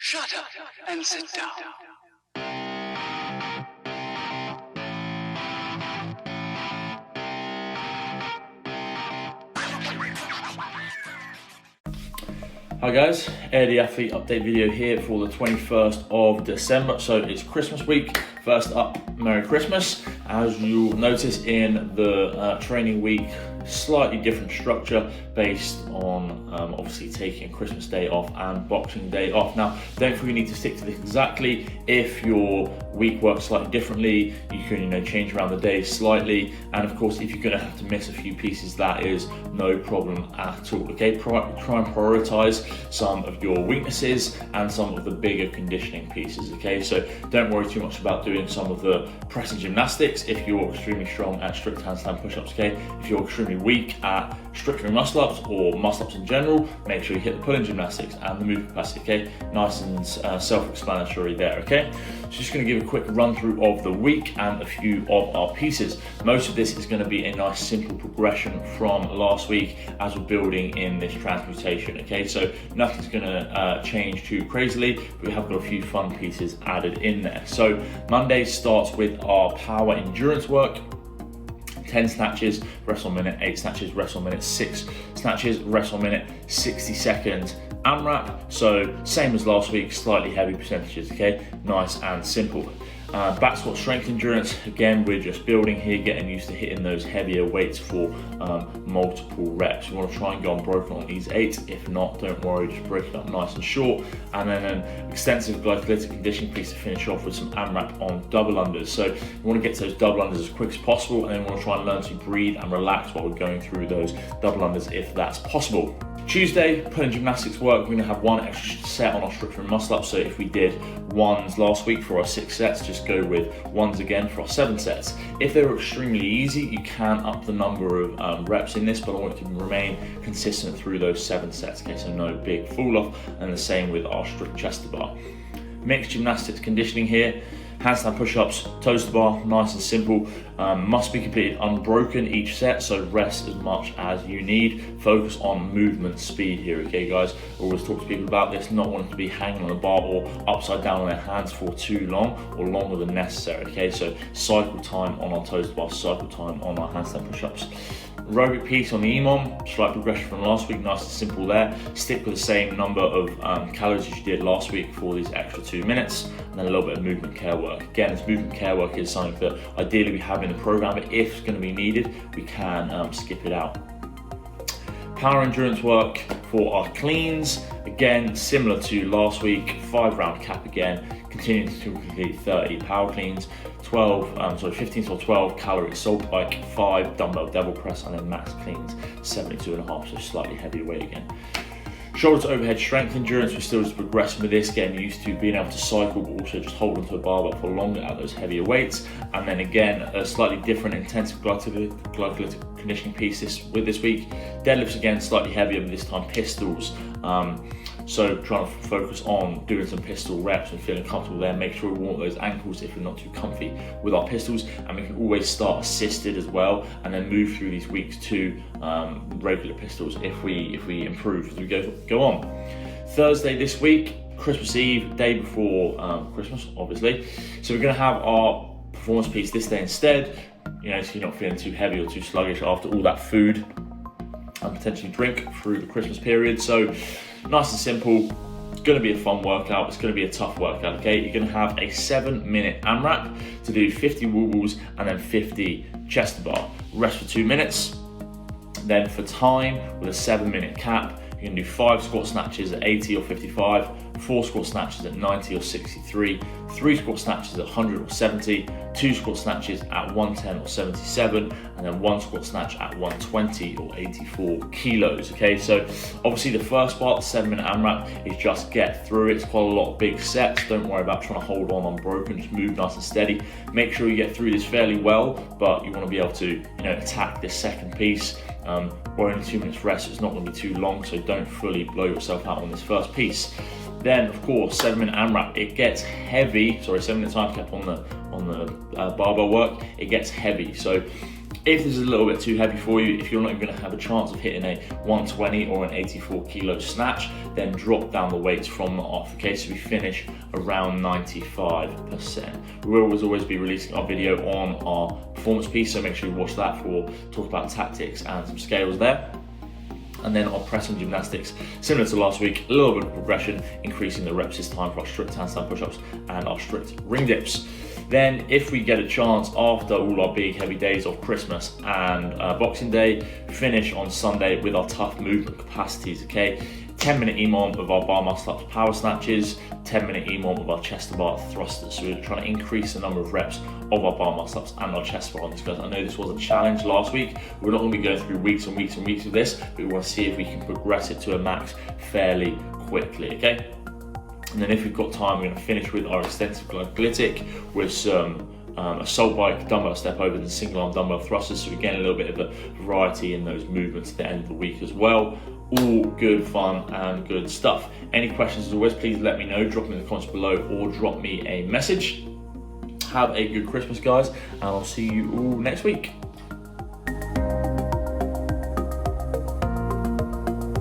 Shut up and sit down. Hi guys, Aod Athlete update video here for the 21st of December. So it's Christmas week. First up, Merry Christmas. As you'll notice in the training week, slightly different structure based on obviously taking Christmas Day off and Boxing Day off. Now, don't feel you need to stick to this exactly. If your week works slightly differently, you can change around the days slightly. And of course, if you're going to have to miss a few pieces, that is no problem at all. Okay, try and prioritize some of your weaknesses and some of the bigger conditioning pieces. Okay, so don't worry too much about doing some of the press and gymnastics if you're extremely strong at strict handstand push-ups. Okay, if you're extremely weak at strict muscle-ups or muscle-ups in general, make sure you hit the pull-in gymnastics and the movement capacity. Okay, nice and self-explanatory there. Okay, so just going to give a quick run through of the week and a few of our pieces. Most of this is going to be a nice simple progression from last week as we're building in this transmutation. Okay, so nothing's going to change too crazily, but we have got a few fun pieces added in there. So Monday starts with our power endurance work. 10 snatches, rest 1 minute, 8 snatches, rest 1 minute, 6 snatches, rest 1 minute, 60 seconds AMRAP. So same as last week, slightly heavy percentages, okay? Nice and simple. Back squat strength endurance, again, we're just building here, getting used to hitting those heavier weights for multiple reps. We want to try and go unbroken on these 8. If not, don't worry, just break it up nice and short. And then an extensive glycolytic conditioning piece to finish off with some AMRAP on double unders. So we want to get to those double unders as quick as possible, and then we want to try and learn to breathe and relax while we're going through those double unders if that's possible. Tuesday, pulling gymnastics work, we're going to have 1 extra set on our strict muscle up. So if we did 1s last week for our 6 sets, just go with 1s again for our 7 sets. If they were extremely easy, you can up the number of reps in this, but I want it to remain consistent through those 7 sets. Okay, so no big fall off, and the same with our strict chest to bar. Mixed gymnastics conditioning here. Handstand push-ups, toes to bar, nice and simple. Must be completed unbroken each set, so rest as much as you need. Focus on movement speed here, okay guys? I always talk to people about this, not wanting to be hanging on a bar or upside down on their hands for too long or longer than necessary, okay? So cycle time on our toes to bar, cycle time on our handstand push-ups. Aerobic piece on the EMOM, slight progression from last week, nice and simple there. Stick with the same number of calories as you did last week for these extra 2 minutes, and then a little bit of movement care work. Again, this movement care work is something that ideally we have in the program, but if it's going to be needed, we can skip it out. Power endurance work for our cleans, again, similar to last week, 5-round cap again, continuing to complete 30 power cleans, 15 or 12 calorie assault bike, 5 dumbbell devil press, and then max cleans, 72.5, so slightly heavier weight again. Shoulder to overhead strength endurance, we're still just progressing with this, getting used to being able to cycle, but also just hold onto a barbell for longer at those heavier weights. And then again, a slightly different intensive glycolytic conditioning piece this week. Deadlifts again, slightly heavier, but this time pistols. So trying to focus on doing some pistol reps and feeling comfortable there. Make sure we warm those ankles if we're not too comfy with our pistols, and we can always start assisted as well, and then move through these weeks to regular pistols if we improve as we go on. Thursday this week, Christmas Eve, day before Christmas, obviously. So we're going to have our performance piece this day instead. So you're not feeling too heavy or too sluggish after all that food and potentially drink through the Christmas period. So nice and simple. It's going to be a fun workout. It's going to be a tough workout, okay? You're going to have a 7-minute AMRAP to do 50 wobbles and then 50 chest to bar. Rest for 2 minutes. Then for time, with a 7-minute cap, you can do 5 squat snatches at 80 or 55, 4 squat snatches at 90 or 63, 3 squat snatches at 100 or 70, 2 squat snatches at 110 or 77, and then 1 squat snatch at 120 or 84 kilos. Okay, so obviously the first part, the 7-minute AMRAP, is just get through it. It's quite a lot of big sets. Don't worry about trying to hold on unbroken, just move nice and steady. Make sure you get through this fairly well, but you want to be able to attack this second piece. We're only 2 minutes rest, so it's not going to be too long, so don't fully blow yourself out on this first piece. Then, of course, 7-minute AMRAP, it gets heavy. 7-minute time cap on the barbell work, it gets heavy. So If this is a little bit too heavy for you, if you're not even going to have a chance of hitting a 120 or an 84 kilo snatch, then drop down the weights from the off, okay? So we finish around 95%. We will always be releasing our video on our performance piece, so make sure you watch that for talk about tactics and some scales there. And then our press and gymnastics, similar to last week, a little bit of progression, increasing the reps this time for our strict handstand push-ups and our strict ring dips. Then if we get a chance after all our big heavy days of Christmas and Boxing Day, finish on Sunday with our tough movement capacities, okay? 10-minute EMOM of our bar muscle ups power snatches, 10-minute EMOM of our chest to bar thrusters. So we're trying to increase the number of reps of our bar muscle ups and our chest bar on this, guys. I know this was a challenge last week. We're not going to be going through weeks and weeks and weeks of this, but we want to see if we can progress it to a max fairly quickly, okay? And then if we've got time, we're going to finish with our extensive glyptic with some assault bike dumbbell step overs and single arm dumbbell thrusters. So we're getting a little bit of a variety in those movements at the end of the week as well. All good fun and good stuff. Any questions as always, please let me know. Drop me in the comments below or drop me a message. Have a good Christmas, guys, and I'll see you all next week.